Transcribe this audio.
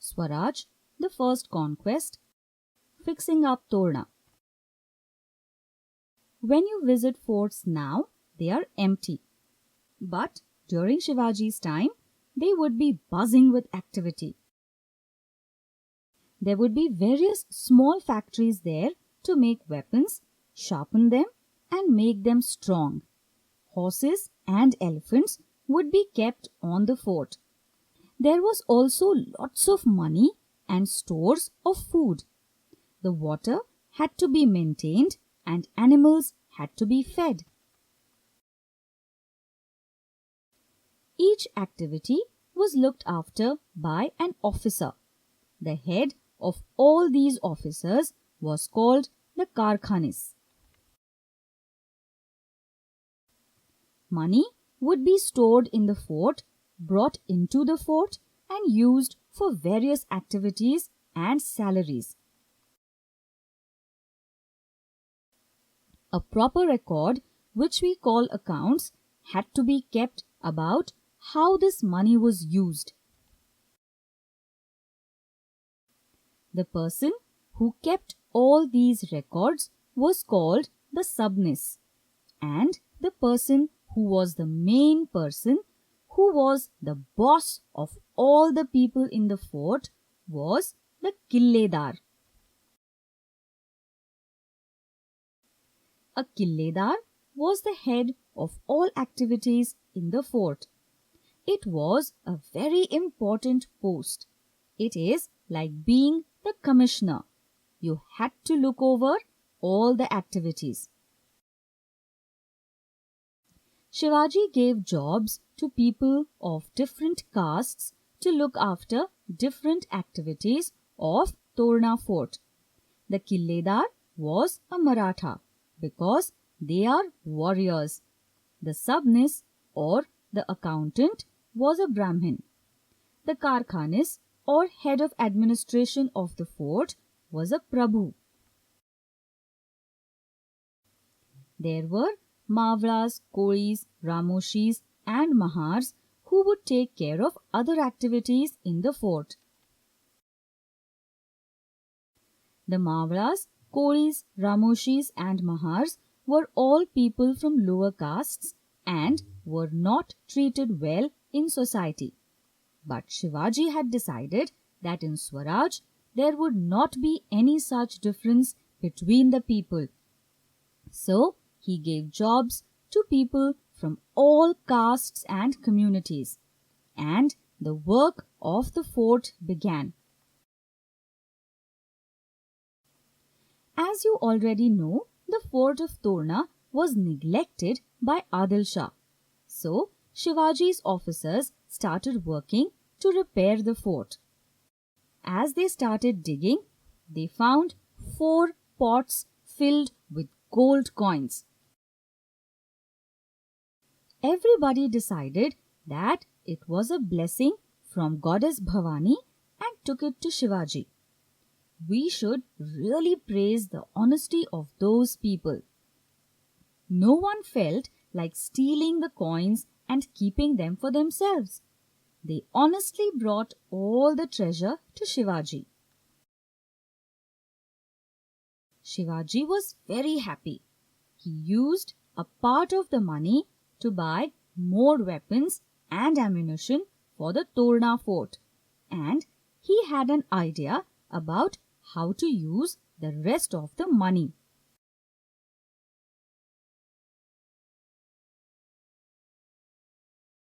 Swaraj, the first conquest, fixing up Torna. When you visit forts now, they are empty. But during Shivaji's time, they would be buzzing with activity. There would be various small factories there to make weapons, sharpen them, and make them strong. Horses and elephants would be kept on the fort. There was also lots of money and stores of food. The water had to be maintained and animals had to be fed. Each activity was looked after by an officer. The head of all these officers was called the Karkhanis. Money would be stored in the fort, brought into the fort, and used for various activities and salaries. A proper record, which we call accounts, had to be kept about how this money was used. The person who kept all these records was called the subnis, and the person who was the main person, who was the boss of all the people in the fort, was the killedar. A killedar was the head of all activities in the fort. It was a very important post. It is like being the commissioner. You had to look over all the activities. Shivaji gave jobs to people of different castes to look after different activities of Torna fort. The killedar was a Maratha because they are warriors. The subnis or the accountant was a Brahmin. The Karkhanis or head of administration of the fort was a Prabhu. There were Mavras, Koris, Ramoshis and Mahars who would take care of other activities in the fort. The Mavras, Koris, Ramoshis and Mahars were all people from lower castes and were not treated well in society. But Shivaji had decided that in Swaraj there would not be any such difference between the people. So he gave jobs to people from all castes and communities, and the work of the fort began. As you already know, the fort of Torna was neglected by Adil Shah. So Shivaji's officers started working to repair the fort. As they started digging, they found 4 pots filled with gold coins. Everybody decided that it was a blessing from goddess Bhavani and took it to Shivaji. We should really praise the honesty of those people. No one felt like stealing the coins and keeping them for themselves. They honestly brought all the treasure to Shivaji. Shivaji was very happy. He used a part of the money to buy more weapons and ammunition for the Torna fort, and he had an idea about how to use the rest of the money.